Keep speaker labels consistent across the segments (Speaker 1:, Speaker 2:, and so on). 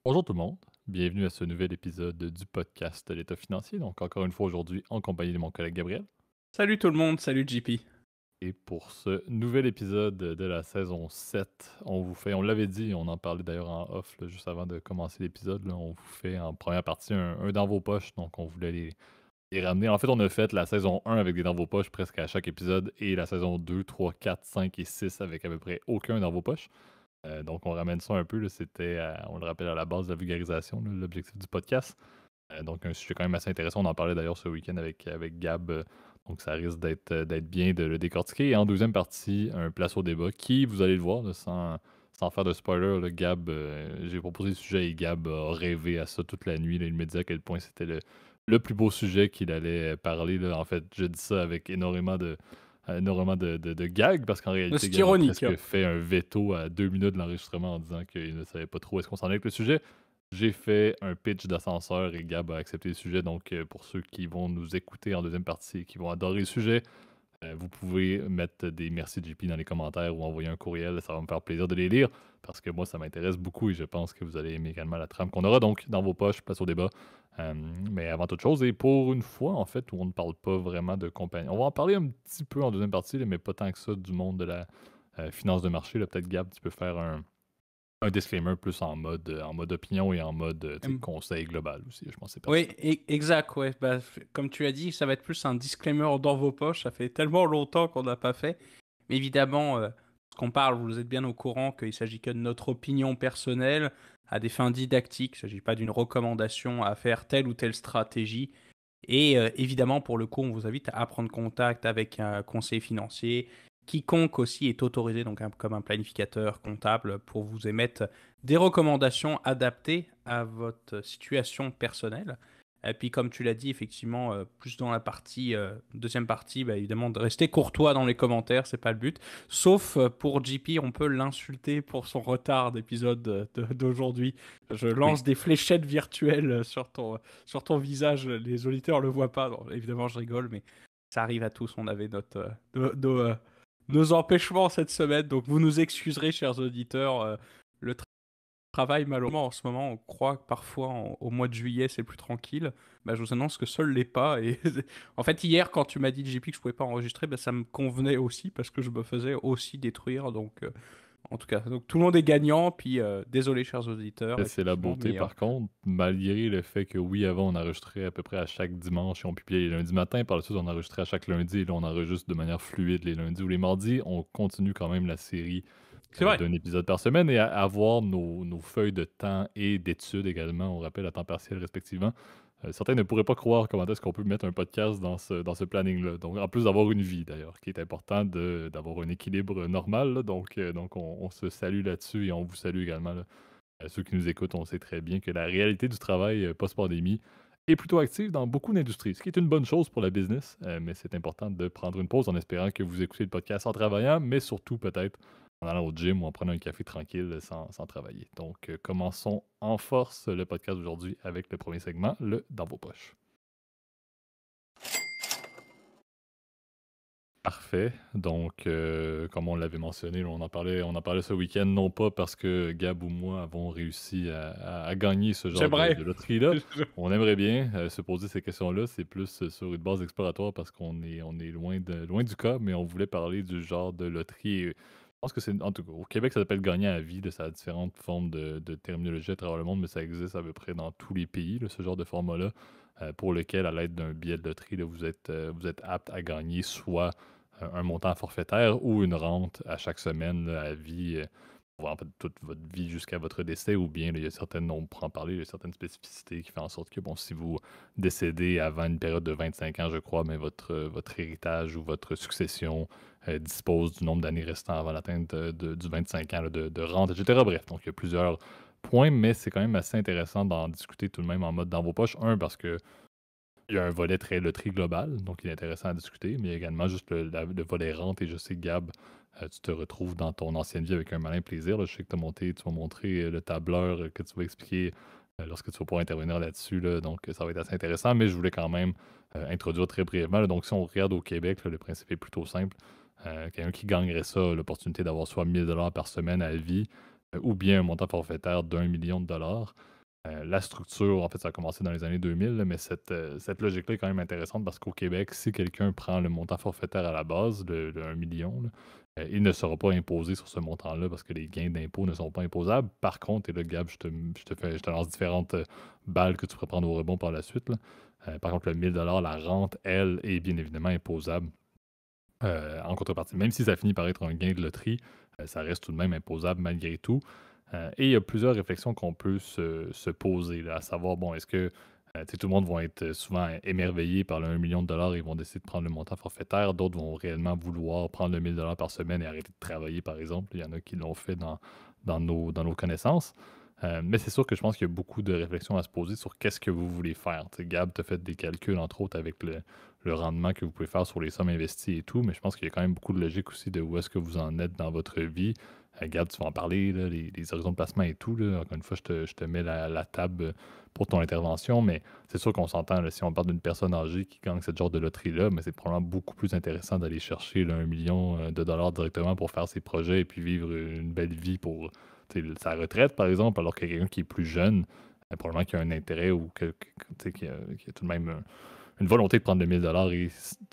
Speaker 1: Bonjour tout le monde, bienvenue à ce nouvel épisode du podcast L'État financier. Donc encore une fois aujourd'hui en compagnie de mon collègue Gabriel.
Speaker 2: Salut tout le monde, salut JP.
Speaker 1: Et pour ce nouvel épisode de la saison 7, on l'avait dit, on en parlait d'ailleurs en off là, juste avant de commencer l'épisode, là, on vous fait en première partie un dans vos poches, donc on voulait les ramener. En fait, on a fait la saison 1 avec des dans vos poches presque à chaque épisode et la saison 2, 3, 4, 5 et 6 avec à peu près aucun dans vos poches. Donc on ramène ça un peu, là, c'était, on le rappelle, à la base de la vulgarisation, là, l'objectif du podcast. Donc un sujet quand même assez intéressant. On en parlait d'ailleurs ce week-end avec Gab. Donc ça risque d'être bien de le décortiquer. Et en deuxième partie, un place au débat qui, vous allez le voir, là, sans faire de spoiler, là, Gab, j'ai proposé le sujet et Gab a rêvé à ça toute la nuit. Là. Il me disait à quel point c'était le plus beau sujet qu'il allait parler. Là. En fait, je dis ça avec énormément de gags parce qu'en réalité,
Speaker 2: C'est
Speaker 1: Gab a
Speaker 2: ironique, hein.
Speaker 1: presque fait un veto à 2 minutes de l'enregistrement en disant qu'il ne savait pas trop est-ce qu'on s'en allait avec le sujet. J'ai fait un pitch d'ascenseur et Gab a accepté le sujet. Donc, pour ceux qui vont nous écouter en deuxième partie et qui vont adorer le sujet, vous pouvez mettre des merci JP dans les commentaires ou envoyer un courriel. Ça va me faire plaisir de les lire parce que moi, ça m'intéresse beaucoup et je pense que vous allez aimer également la trame qu'on aura. Donc, dans vos poches, place au débat. Mais avant toute chose, et pour une fois, en fait, où on ne parle pas vraiment de compagnie, on va en parler un petit peu en deuxième partie, là, mais pas tant que ça du monde de la finance de marché. Là. Peut-être, Gab, tu peux faire un disclaimer plus en mode opinion et en mode tu sais,
Speaker 2: Hum,
Speaker 1: conseil global aussi, je pense que c'est
Speaker 2: Oui,
Speaker 1: pertinent.
Speaker 2: exact, ouais. Bah, comme tu as dit, ça va être plus un disclaimer dans vos poches. Ça fait tellement longtemps qu'on n'a pas fait. Mais évidemment, ce qu'on parle, vous êtes bien au courant qu'il s'agit que de notre opinion personnelle à des fins didactiques. Il ne s'agit pas d'une recommandation à faire telle ou telle stratégie. Et évidemment, pour le coup, on vous invite à prendre contact avec un conseiller financier. Quiconque aussi est autorisé, donc comme un planificateur comptable, pour vous émettre des recommandations adaptées à votre situation personnelle. Et puis, comme tu l'as dit, effectivement, plus dans la partie, deuxième partie, bah, évidemment, de rester courtois dans les commentaires, c'est pas le but. Sauf pour JP, on peut l'insulter pour son retard d'épisode d'aujourd'hui. Je
Speaker 1: Oui,
Speaker 2: lance des fléchettes virtuelles sur ton visage, les auditeurs le voient pas. Donc, évidemment, je rigole, mais ça arrive à tous. On avait nos empêchements cette semaine, donc vous nous excuserez, chers auditeurs. Le travail, malheureusement, en ce moment, on croit que parfois, au mois de juillet, c'est plus tranquille. Bah, je vous annonce que seul l'est pas. Et en fait, hier, quand tu m'as dit, JP, que je pouvais pas enregistrer, bah, ça me convenait aussi parce que je me faisais aussi détruire. Donc, en tout cas, donc tout le monde est gagnant. Puis, désolé, chers auditeurs,
Speaker 1: c'est la
Speaker 2: effectivement,
Speaker 1: beauté
Speaker 2: mais
Speaker 1: par contre, malgré le fait que oui, avant on enregistrait à peu près à chaque dimanche et on publiait les lundis matin, par la suite on enregistrait à chaque lundi et là on enregistre de manière fluide les lundis ou les mardis, on continue quand même la série
Speaker 2: c'est vrai.
Speaker 1: d'un épisode par semaine et à avoir nos feuilles de temps et d'études également, on rappelle à temps partiel respectivement. Certains ne pourraient pas croire comment est-ce qu'on peut mettre un podcast dans ce planning-là. Donc, en plus d'avoir une vie, d'ailleurs, qui est important d'avoir un équilibre normal. Là. Donc on se salue là-dessus et on vous salue également. Là. Ceux qui nous écoutent, on sait très bien que la réalité du travail post-pandémie est plutôt active dans beaucoup d'industries, ce qui est une bonne chose pour la business, mais c'est important de prendre une pause en espérant que vous écoutez le podcast en travaillant, mais surtout peut-être en allant au gym ou en prenant un café tranquille sans travailler. Donc, commençons en force le podcast aujourd'hui avec le premier segment, le Dans vos poches. Parfait. Donc, comme on l'avait mentionné, là, on en parlait ce week-end, non pas parce que Gab ou moi avons réussi à gagner ce genre de,
Speaker 2: J'aimerais.
Speaker 1: de loterie-là. On aimerait bien se poser ces questions-là. C'est plus sur une base exploratoire parce qu'on est loin du cas, mais on voulait parler du genre de loterie. Je pense que c'est, en tout cas, au Québec, ça s'appelle gagner à vie. Là, ça a différentes formes de terminologie à travers le monde, mais ça existe à peu près dans tous les pays, là, ce genre de format-là, pour lequel, à l'aide d'un billet de loterie, là, vous êtes apte à gagner soit un montant forfaitaire ou une rente à chaque semaine là, à vie, pour en fait toute votre vie jusqu'à votre décès, ou bien là, il y a certaines, on pourra en parler, il y a certaines spécificités qui font en sorte que, bon, si vous décédez avant une période de 25 ans, je crois, mais votre héritage ou votre succession dispose du nombre d'années restant avant l'atteinte du 25 ans là, de rente, etc. Bref, donc il y a plusieurs points, mais c'est quand même assez intéressant d'en discuter tout de même en mode dans vos poches. Un, parce que il y a un volet très loterie global, donc il est intéressant à discuter, mais il y a également juste le volet rente. Et je sais, Gab, tu te retrouves dans ton ancienne vie avec un malin plaisir. Là. Je sais que tu vas montrer le tableur que tu vas expliquer lorsque tu vas pouvoir intervenir là-dessus. Là. Donc, ça va être assez intéressant, mais je voulais quand même introduire très brièvement. Là. Donc, si on regarde au Québec, là, le principe est plutôt simple. Quelqu'un qui gagnerait ça, l'opportunité d'avoir soit 1 000 $ par semaine à vie, ou bien un montant forfaitaire d'1 million de dollars. La structure, en fait, ça a commencé dans les années 2000, là, mais cette logique-là est quand même intéressante parce qu'au Québec, si quelqu'un prend le montant forfaitaire à la base, le 1 million, là, il ne sera pas imposé sur ce montant-là parce que les gains d'impôt ne sont pas imposables. Par contre, et là, Gab, je te lance différentes balles que tu pourrais prendre au rebond par la suite, là. Par contre, le 1000 la rente, elle, est bien évidemment imposable en contrepartie. Même si ça finit par être un gain de loterie, ça reste tout de même imposable malgré tout. Et il y a plusieurs réflexions qu'on peut se poser, là, à savoir, bon, est-ce que tu sais, tout le monde va être souvent émerveillé par le 1 million de dollars et vont décider de prendre le montant forfaitaire. D'autres vont réellement vouloir prendre le 1000 par semaine et arrêter de travailler, par exemple. Il y en a qui l'ont fait dans nos connaissances. Mais c'est sûr que je pense qu'il y a beaucoup de réflexions à se poser sur qu'est-ce que vous voulez faire. Tu sais, Gab, tu as fait des calculs, entre autres, avec le rendement que vous pouvez faire sur les sommes investies et tout, mais je pense qu'il y a quand même beaucoup de logique aussi de où est-ce que vous en êtes dans votre vie. Gab, tu vas en parler, là, les horizons de placement et tout. Là. Encore une fois, je te mets la table pour ton intervention, mais c'est sûr qu'on s'entend, là, si on parle d'une personne âgée qui gagne ce genre de loterie-là, mais c'est probablement beaucoup plus intéressant d'aller chercher là, 1 million de dollars directement pour faire ses projets et puis vivre une belle vie pour sa retraite, par exemple, alors que quelqu'un qui est plus jeune, probablement qui a un intérêt ou qui a tout de même une volonté de prendre le 1000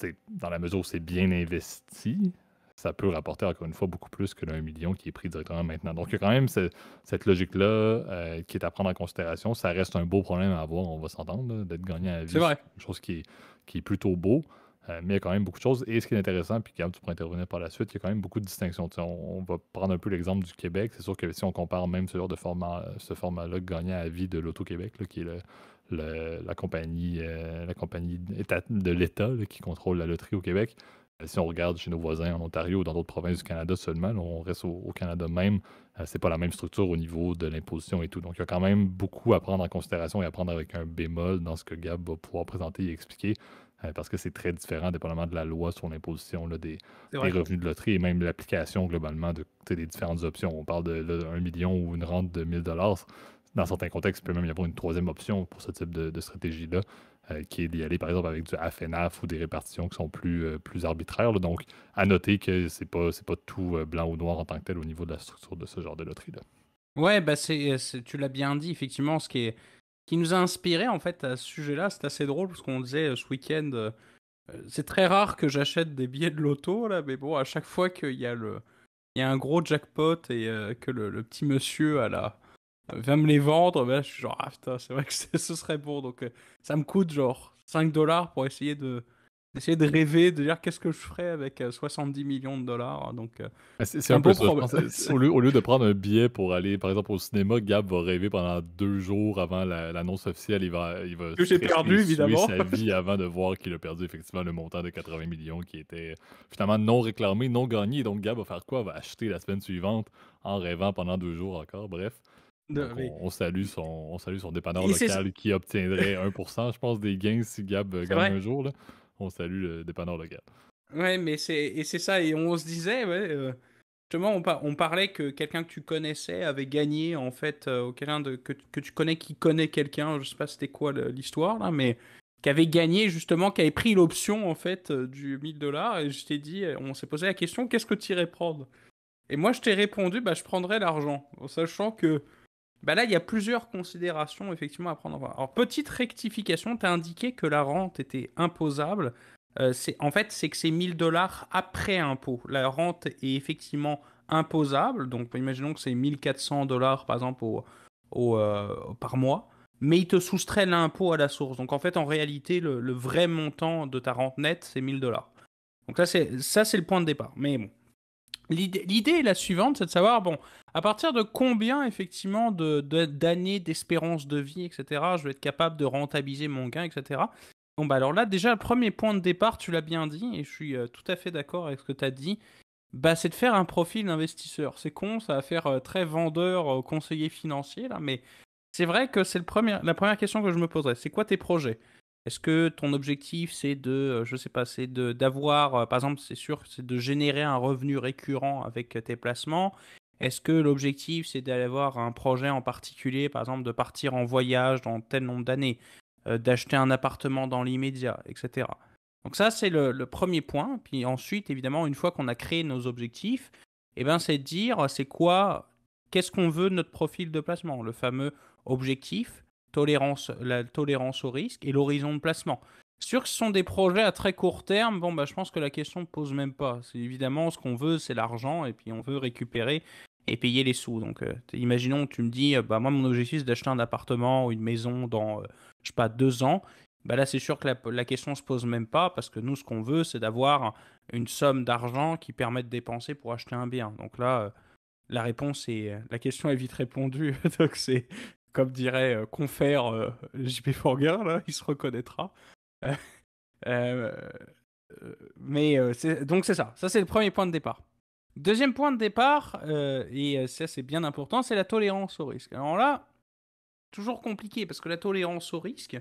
Speaker 1: et dans la mesure où c'est bien investi, ça peut rapporter encore une fois beaucoup plus que le 1 million qui est pris directement maintenant. Donc il y a quand même cette logique-là qui est à prendre en considération. Ça reste un beau problème à avoir, on va s'entendre, là, d'être gagnant à la
Speaker 2: C'est
Speaker 1: vie. C'est
Speaker 2: vrai.
Speaker 1: quelque chose qui est plutôt beau. Mais il y a quand même beaucoup de choses. Et ce qui est intéressant, puis Gab, tu pourrais intervenir par la suite, il y a quand même beaucoup de distinctions. Tu sais, on va prendre un peu l'exemple du Québec. C'est sûr que si on compare même ce genre de format, ce format-là gagnant à vie de l'Auto-Québec, là, qui est la compagnie de l'État là, qui contrôle la loterie au Québec. Si on regarde chez nos voisins en Ontario ou dans d'autres provinces du Canada seulement, là, on reste au Canada même, c'est pas la même structure au niveau de l'imposition et tout. Donc il y a quand même beaucoup à prendre en considération et à prendre avec un bémol dans ce que Gab va pouvoir présenter et expliquer, parce que c'est très différent dépendamment de la loi sur l'imposition là,
Speaker 2: C'est
Speaker 1: des
Speaker 2: vrai.
Speaker 1: revenus de loterie et même l'application globalement des différentes options. On parle de 1 million ou une rente de 1000 dollars. Dans certains contextes, il peut même y avoir une troisième option pour ce type de stratégie-là, qui est d'y aller, par exemple, avec du AFNAF ou des répartitions qui sont plus arbitraires, là. Donc, à noter que c'est pas tout blanc ou noir en tant que tel au niveau de la structure de ce genre de loterie-là.
Speaker 2: Ouais, bah tu l'as bien dit, effectivement, qui nous a inspiré en fait à ce sujet-là, c'est assez drôle parce qu'on disait ce week-end, c'est très rare que j'achète des billets de loto là, mais bon, à chaque fois il y a un gros jackpot et que le petit monsieur va me les vendre, bah, je suis genre ah putain, c'est vrai que ce serait bon, donc ça me coûte genre 5 dollars pour essayer de rêver, de dire qu'est-ce que je ferais avec 70 millions de dollars, donc
Speaker 1: C'est
Speaker 2: c'est
Speaker 1: un
Speaker 2: un
Speaker 1: peu
Speaker 2: beau
Speaker 1: ça. Je
Speaker 2: problème.
Speaker 1: pense au lieu de prendre un billet pour aller, par exemple, au cinéma, Gab va rêver pendant 2 jours avant l'annonce officielle. Il va
Speaker 2: Que j'ai
Speaker 1: stresser et
Speaker 2: perdu
Speaker 1: suer
Speaker 2: évidemment.
Speaker 1: sa vie avant de voir qu'il a perdu effectivement le montant de 80 millions qui était finalement non réclamé, non gagné. Donc Gab va faire quoi? Va acheter la semaine suivante en rêvant pendant 2 jours encore. Bref. Donc
Speaker 2: Mais-
Speaker 1: on salue son dépanneur
Speaker 2: Et c'est
Speaker 1: local qui obtiendrait 1%, je pense, des gains si Gab
Speaker 2: c'est
Speaker 1: gagne
Speaker 2: vrai.
Speaker 1: un jour, là. On salue le dépanneur local.
Speaker 2: Ouais, mais c'est ça, et on se disait, ouais, justement, on parlait que quelqu'un que tu connaissais avait gagné, en fait, ou quelqu'un que tu connais qui connaît quelqu'un, je sais pas c'était quoi l'histoire, là, mais qui avait gagné, justement, qui avait pris l'option, en fait, du 1000 dollars, et je t'ai dit, on s'est posé la question, qu'est-ce que tu irais prendre? Et moi, je t'ai répondu, bah, je prendrais l'argent, en sachant que, bah là, il y a plusieurs considérations, effectivement, à prendre en compte. Alors, petite rectification, tu as indiqué que la rente était imposable. En fait, c'est que c'est 1000 dollars après impôt. La rente est effectivement imposable. Donc, imaginons que c'est 1400 dollars, par exemple, par mois. Mais il te soustrait l'impôt à la source. Donc, en fait, en réalité, le vrai montant de ta rente nette, c'est 1000 dollars. Donc, ça, c'est le point de départ. Mais bon. L'idée est la suivante, c'est de savoir, bon, à partir de combien, effectivement, d'années d'espérance de vie, etc., je vais être capable de rentabiliser mon gain, etc. Bon, bah alors là, déjà, le premier point de départ, tu l'as bien dit, et je suis tout à fait d'accord avec ce que tu as dit, bah, c'est de faire un profil d'investisseur. C'est con, ça va faire très vendeur, conseiller financier, là, mais c'est vrai que c'est la première question que je me poserais. C'est quoi tes projets? Est-ce que ton objectif, c'est je sais pas, c'est d'avoir, par exemple, c'est sûr, c'est de générer un revenu récurrent avec tes placements? Est-ce que l'objectif, c'est d'aller avoir un projet en particulier, par exemple, de partir en voyage dans tel nombre d'années, d'acheter un appartement dans l'immédiat, etc. Donc ça, c'est le premier point. Puis ensuite, évidemment, une fois qu'on a créé nos objectifs, eh ben, c'est de dire, qu'est-ce qu'on veut de notre profil de placement, le fameux objectif, la tolérance au risque et l'horizon de placement. Sûr que ce sont des projets à très court terme, bon, bah, je pense que la question ne pose même pas. C'est évidemment ce qu'on veut, c'est l'argent, et puis on veut récupérer et payer les sous. Donc, imaginons, tu me dis, bah, moi, mon objectif, c'est d'acheter un appartement ou une maison dans, je sais pas, 2 ans. Bah, là, c'est sûr que la question ne se pose même pas, parce que nous, ce qu'on veut, c'est d'avoir une somme d'argent qui permet de dépenser pour acheter un bien. Donc là, la réponse est, la question est vite répondue. Donc c'est, comme dirait confrère JP Forger, là, il se reconnaîtra. Euh, euh, mais donc c'est ça. Ça, c'est le premier point de départ. Deuxième point de départ, et ça c'est bien important, c'est la tolérance au risque. Alors là, toujours compliqué, parce que la tolérance au risque,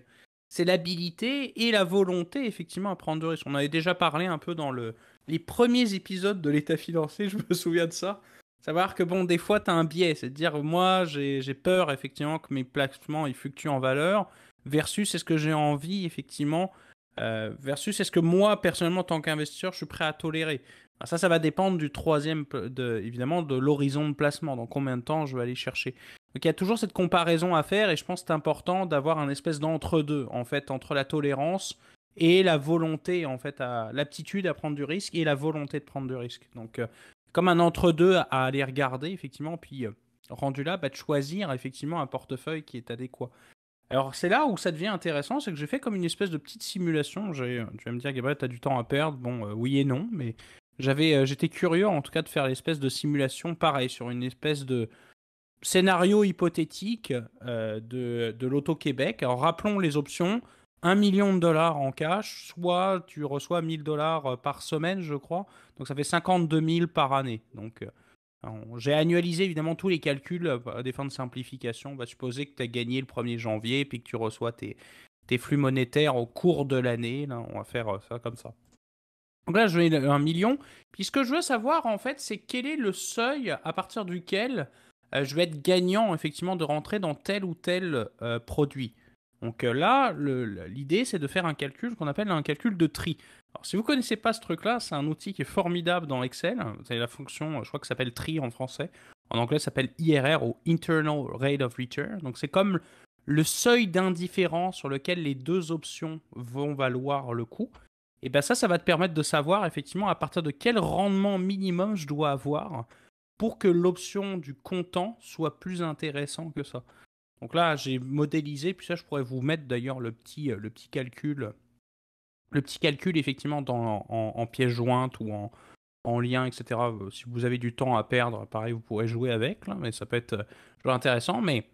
Speaker 2: c'est l'habilité et la volonté, effectivement, à prendre de risques. On avait déjà parlé un peu dans les premiers épisodes de l'état financier, je me souviens de ça. Savoir que, bon, des fois, tu as un biais, c'est de dire, moi, j'ai peur, effectivement, que mes placements, ils fluctuent en valeur, versus est-ce que j'ai envie, effectivement, versus est-ce que moi, personnellement, en tant qu'investisseur, je suis prêt à tolérer. Alors ça va dépendre du troisième, évidemment, de l'horizon de placement, dans combien de temps je vais aller chercher. Donc il y a toujours cette comparaison à faire, et je pense que c'est important d'avoir un espèce d'entre-deux, en fait, entre la tolérance et la volonté, en fait, l'aptitude à prendre du risque et la volonté de prendre du risque. Donc comme un entre-deux à aller regarder, effectivement, puis rendu là, bah, de choisir effectivement un portefeuille qui est adéquat. Alors c'est là où ça devient intéressant, c'est que j'ai fait comme une espèce de petite simulation. Tu vas me dire, Gabriel, tu as du temps à perdre. Bon, oui et non, mais j'étais curieux en tout cas de faire l'espèce de simulation pareil, sur une espèce de scénario hypothétique de l'Auto-Québec. Alors rappelons les options. 1 million de dollars en cash, soit tu reçois 1 000 dollars par semaine, je crois. Donc ça fait 52 000 par année. Donc j'ai annualisé évidemment tous les calculs à des fins de simplification. On va supposer que tu as gagné le 1er janvier puis que tu reçois tes flux monétaires au cours de l'année. Là, on va faire ça comme ça. Donc là, je vais 1 million. Puis ce que je veux savoir, en fait, c'est quel est le seuil à partir duquel je vais être gagnant, effectivement, de rentrer dans tel ou tel produit. Donc là, l'idée, c'est de faire un calcul qu'on appelle un calcul de tri. Alors, si vous ne connaissez pas ce truc-là, c'est un outil qui est formidable dans Excel. Vous avez la fonction, je crois que ça s'appelle tri en français. En anglais, ça s'appelle IRR ou Internal Rate of Return. Donc c'est comme le seuil d'indifférence sur lequel les deux options vont valoir le coup. Et bien ça va te permettre de savoir effectivement à partir de quel rendement minimum je dois avoir pour que l'option du comptant soit plus intéressant que ça. Donc là, j'ai modélisé, puis ça, je pourrais vous mettre d'ailleurs le petit calcul effectivement en pièce jointe ou en lien, etc. Si vous avez du temps à perdre, pareil, vous pourrez jouer avec, là, mais ça peut être intéressant. Mais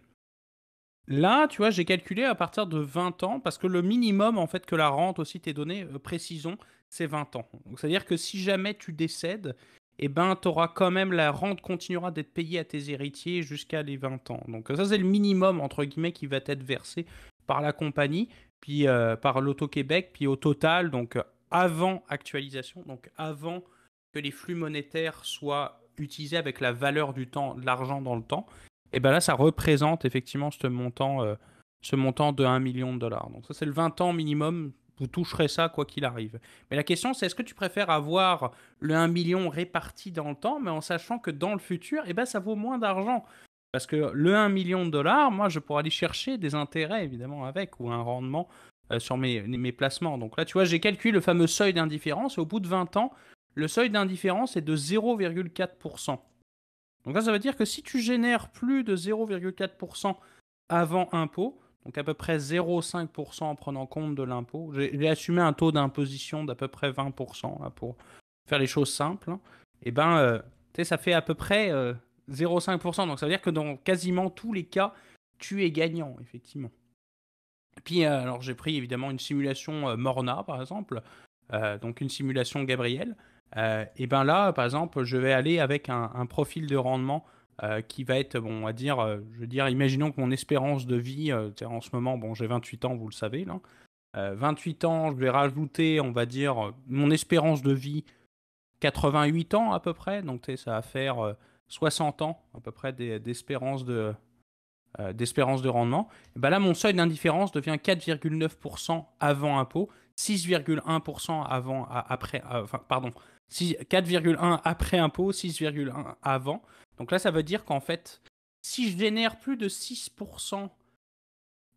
Speaker 2: là, tu vois, j'ai calculé à partir de 20 ans, parce que le minimum, en fait, que la rente aussi t'est donné, précisons, c'est 20 ans. Donc, c'est-à-dire que si jamais tu décèdes, eh ben, t'auras quand même, la rente continuera d'être payée à tes héritiers jusqu'à les 20 ans. Donc ça, c'est le minimum, entre guillemets, qui va être versé par la compagnie, puis par l'Auto-Québec, puis au total, donc avant actualisation, donc avant que les flux monétaires soient utilisés avec la valeur du temps, de l'argent dans le temps, et bien là, ça représente effectivement ce montant de 1 million de dollars. Donc ça, c'est le 20 ans minimum. Vous toucherez ça quoi qu'il arrive. Mais la question, c'est est-ce que tu préfères avoir le 1 million réparti dans le temps, mais en sachant que dans le futur, eh ben, ça vaut moins d'argent. Parce que le 1 million de dollars, moi, je pourrais aller chercher des intérêts, évidemment, avec, ou un rendement sur mes placements. Donc là, tu vois, j'ai calculé le fameux seuil d'indifférence, et au bout de 20 ans, le seuil d'indifférence est de 0,4%. Donc là, ça veut dire que si tu génères plus de 0,4% avant impôt, donc à peu près 0,5% en prenant compte de l'impôt, j'ai assumé un taux d'imposition d'à peu près 20% là, pour faire les choses simples, et ben, ça fait à peu près 0,5%. Donc ça veut dire que dans quasiment tous les cas, tu es gagnant, effectivement. Et puis, alors j'ai pris évidemment une simulation Morna, par exemple, donc une simulation Gabriel. Et ben là, par exemple, je vais aller avec un profil de rendement qui va être, bon, on va dire, je veux dire, imaginons que mon espérance de vie, en ce moment, bon, j'ai 28 ans, vous le savez, là. 28 ans, je vais rajouter, on va dire, mon espérance de vie, 88 ans à peu près, donc ça va faire 60 ans à peu près d'espérance de rendement. Et ben là, mon seuil d'indifférence devient 4,9% avant impôt, 6,1% après, pardon, 4,1 après impôt, 6,1 avant. Donc là, ça veut dire qu'en fait, si je génère plus de 6%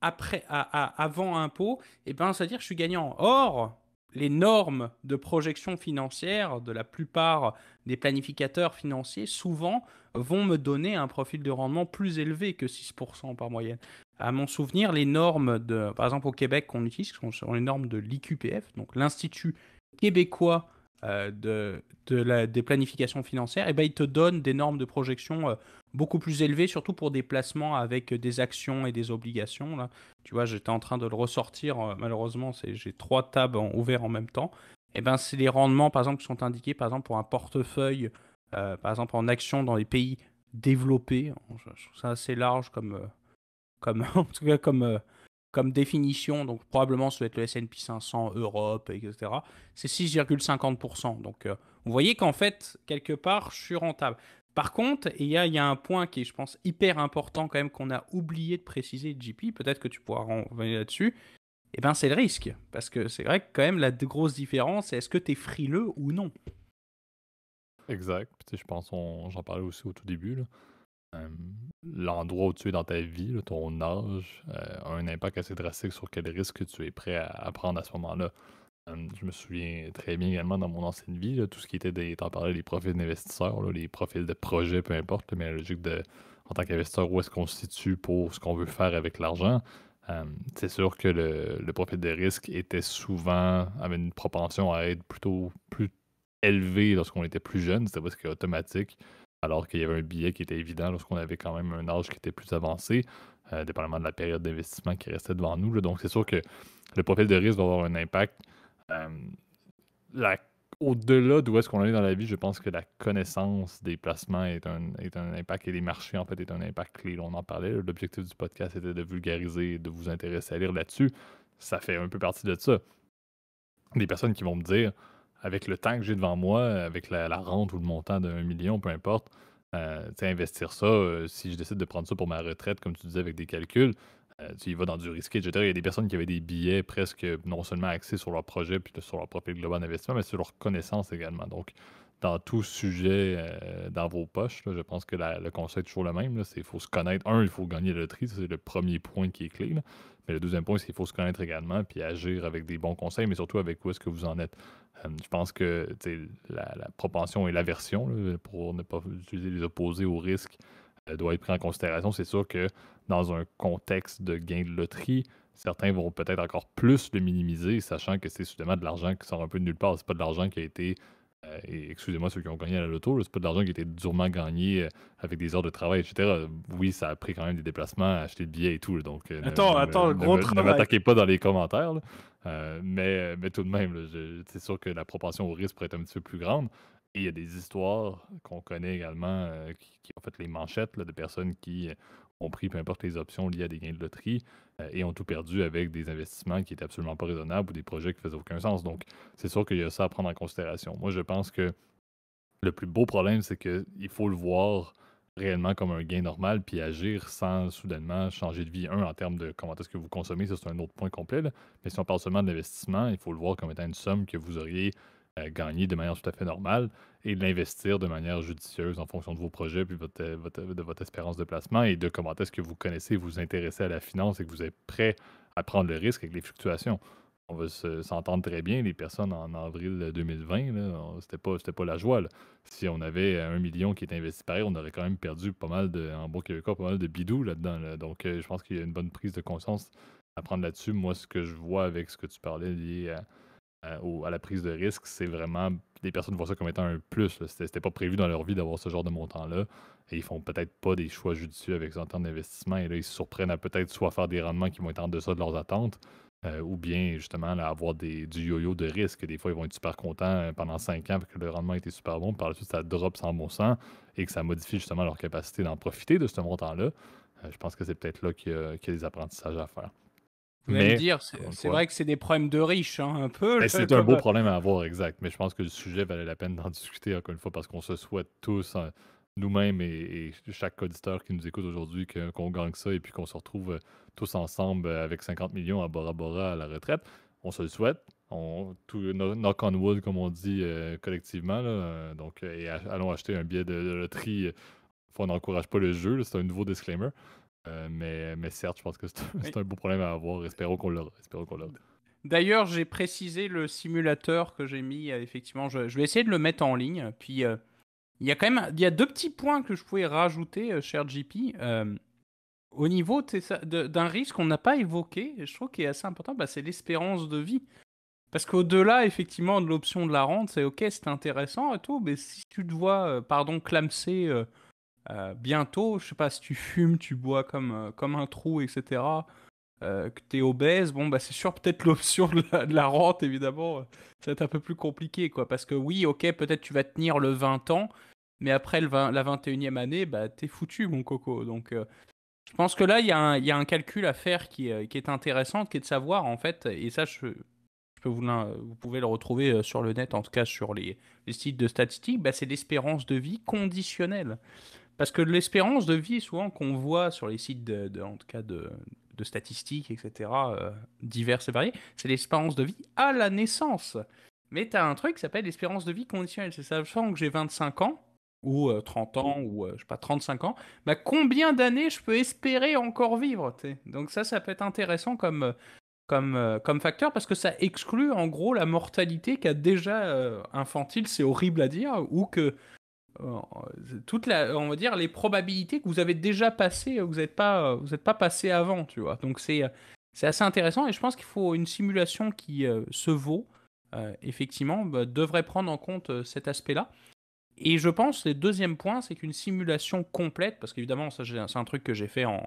Speaker 2: avant impôt, et ben, c'est-à-dire que je suis gagnant. Or, les normes de projection financière de la plupart des planificateurs financiers, souvent, vont me donner un profil de rendement plus élevé que 6% par moyenne. À mon souvenir, les normes par exemple au Québec qu'on utilise, sont les normes de l'IQPF, donc l'Institut québécois des planifications financières, et ben, ils te donnent des normes de projection beaucoup plus élevées, surtout pour des placements avec des actions et des obligations. Là. Tu vois, j'étais en train de le ressortir, malheureusement, j'ai 3 tabs ouverts en même temps. Et ben, c'est les rendements, par exemple, qui sont indiqués, par exemple, pour un portefeuille, par exemple, en actions dans les pays développés. Je trouve ça assez large en tout cas comme définition, donc probablement ça doit être le S&P 500, Europe, etc. C'est 6,50%. Donc vous voyez qu'en fait, quelque part, je suis rentable. Par contre, il y a un point qui est, je pense, hyper important quand même qu'on a oublié de préciser, JP, peut-être que tu pourras revenir là-dessus, et ben c'est le risque. Parce que c'est vrai que quand même la grosse différence, c'est est-ce que tu es frileux ou non.
Speaker 1: Exact. Puis, tu sais, je pense, j'en parlais aussi au tout début, là. L'endroit où tu es dans ta vie, là, ton âge, a un impact assez drastique sur quel risque tu es prêt à prendre à ce moment-là. Je me souviens très bien également dans mon ancienne vie, là, tout ce qui était t'en parlais, les profils d'investisseurs, là, les profils de projets, peu importe, là, mais la logique en tant qu'investisseur, où est-ce qu'on se situe pour ce qu'on veut faire avec l'argent. C'est sûr que le profil de risque était souvent, avait une propension à être plutôt plus élevé lorsqu'on était plus jeune, c'était presque automatique, alors qu'il y avait un billet qui était évident lorsqu'on avait quand même un âge qui était plus avancé, dépendamment de la période d'investissement qui restait devant nous, là. Donc c'est sûr que le profil de risque va avoir un impact. Euh, la- Au-delà d'où est-ce qu'on est dans la vie, je pense que la connaissance des placements est un impact et des marchés, en fait, est un impact clé. Là, on en parlait. L'objectif du podcast était de vulgariser et de vous intéresser à lire là-dessus. Ça fait un peu partie de ça. Des personnes qui vont me dire, avec le temps que j'ai devant moi, avec la rente ou le montant d'1 million, peu importe, tu sais, investir ça, si je décide de prendre ça pour ma retraite, comme tu disais, avec des calculs, tu y vas dans du risqué, etc. Il y a des personnes qui avaient des billets presque non seulement axés sur leur projet puis sur leur profil global d'investissement, mais sur leur connaissance également. Donc, dans tout sujet dans vos poches, là, je pense que le conseil est toujours le même. Il faut se connaître. Il faut gagner la loterie. Ça, c'est le premier point qui est clé, là. Mais le deuxième point, c'est qu'il faut se connaître également puis agir avec des bons conseils, mais surtout avec où est-ce que vous en êtes. Je pense que la propension et l'aversion, là, pour ne pas utiliser les opposés au risque, doit être pris en considération. C'est sûr que dans un contexte de gain de loterie, certains vont peut-être encore plus le minimiser, sachant que c'est soudainement de l'argent qui sort un peu de nulle part. C'est pas de l'argent qui a été, et excusez-moi ceux qui ont gagné à la loto, là, c'est pas de l'argent qui a été durement gagné avec des heures de travail, etc. Oui, ça a pris quand même des déplacements, acheter le billet et tout, là, donc
Speaker 2: Attends, gros
Speaker 1: ne
Speaker 2: travail.
Speaker 1: m'attaquez pas dans les commentaires, là. Mais tout de même, là, c'est sûr que la propension au risque pourrait être un petit peu plus grande. Et il y a des histoires qu'on connaît également qui ont fait les manchettes là, de personnes qui ont pris peu importe les options liées à des gains de loterie et ont tout perdu avec des investissements qui étaient absolument pas raisonnables ou des projets qui faisaient aucun sens. Donc, c'est sûr qu'il y a ça à prendre en considération. Moi, je pense que le plus beau problème, c'est qu'il faut le voir réellement comme un gain normal, puis agir sans soudainement changer de vie. En termes de comment est-ce que vous consommez, ça c'est un autre point complet, là. Mais si on parle seulement de l'investissement, il faut le voir comme étant une somme que vous auriez gagnée de manière tout à fait normale et de l'investir de manière judicieuse en fonction de vos projets, puis de votre espérance de placement et de comment est-ce que vous connaissez, vous intéressez à la finance et que vous êtes prêt à prendre le risque avec les fluctuations. On va s'entendre très bien, les personnes en avril 2020, là, c'était pas la joie, là. Si on avait 1 million qui était investi pareil, on aurait quand même perdu pas mal en bon québécois, pas mal de bidou là-dedans, là. Donc, je pense qu'il y a une bonne prise de conscience à prendre là-dessus. Moi, ce que je vois avec ce que tu parlais lié à la prise de risque, c'est vraiment, des personnes voient ça comme étant un plus, là. C'était pas prévu dans leur vie d'avoir ce genre de montant-là. Et ils font peut-être pas des choix judicieux avec ce en termes d'investissement. Et là, ils se surprennent à peut-être soit faire des rendements qui vont être en deçà de leurs attentes, ou bien justement là, avoir du yo-yo de risque. Des fois, ils vont être super contents pendant 5 ans parce que le rendement était super bon. Par la suite, ça drop sans bon sens et que ça modifie justement leur capacité d'en profiter de ce montant-là. Je pense que c'est peut-être là qu'il y a des apprentissages à faire.
Speaker 2: Vous allez me
Speaker 1: Mais,
Speaker 2: dire,
Speaker 1: encore une
Speaker 2: c'est
Speaker 1: fois,
Speaker 2: vrai que c'est des problèmes de riches, hein, un peu,
Speaker 1: c'est un
Speaker 2: comme.
Speaker 1: beau problème à avoir, exact. Mais je pense que le sujet valait la peine d'en discuter encore une fois parce qu'on se souhaite tous, nous-mêmes et chaque auditeur qui nous écoute aujourd'hui, qu'on gagne ça et puis qu'on se retrouve tous ensemble avec 50 millions à Bora Bora à la retraite. On se le souhaite. Knock on wood, comme on dit collectivement, là. Donc, allons acheter un billet de loterie. On n'encourage pas le jeu, là, c'est un nouveau disclaimer. Mais certes, je pense que c'est
Speaker 2: Oui.
Speaker 1: c'est un beau problème à avoir. Espérons qu'on l'aura. Espérons qu'on l'aura.
Speaker 2: D'ailleurs, j'ai précisé le simulateur que j'ai mis. Effectivement, je vais essayer de le mettre en ligne. Puis, il y a quand même il y a deux petits points que je pouvais rajouter, cher JP. Au niveau d'un risque qu'on n'a pas évoqué, et je trouve qu'il est assez important, bah, c'est l'espérance de vie. Parce qu'au-delà, effectivement, de l'option de la rente, c'est ok, c'est intéressant et tout, mais si tu te vois, pardon, clamser bientôt, je sais pas, si tu fumes, tu bois comme un trou, etc., que t'es obèse, bon, bah c'est sûr, peut-être l'option de la rente, évidemment, ça va être un peu plus compliqué, quoi. Parce que oui, ok, peut-être tu vas tenir le 20 ans, mais après la 21e année, bah t'es foutu, mon coco. Donc, je pense que là, il y a un calcul à faire qui est intéressant, qui est de savoir, en fait, et ça, vous pouvez le retrouver sur le net, en tout cas sur les sites de statistiques, bah, c'est l'espérance de vie conditionnelle. Parce que l'espérance de vie, souvent, qu'on voit sur les sites en tout cas de statistiques, etc., diverses et variées, c'est l'espérance de vie à la naissance. Mais tu as un truc qui s'appelle l'espérance de vie conditionnelle. C'est ça, sachant que j'ai 25 ans, ou 30 ans, ou je sais pas, 35 ans, bah, combien d'années je peux espérer encore vivre, t'sais. Donc ça peut être intéressant comme facteur parce que ça exclut en gros la mortalité qu'a déjà infantile, c'est horrible à dire, ou que euh, on va dire les probabilités que vous avez déjà passées, vous êtes pas passé avant, tu vois. Donc c'est assez intéressant et je pense qu'il faut une simulation qui se vaut effectivement bah, devrait prendre en compte cet aspect-là. Et je pense, le deuxième point, c'est qu'une simulation complète, parce qu'évidemment, ça, c'est un truc que j'ai fait en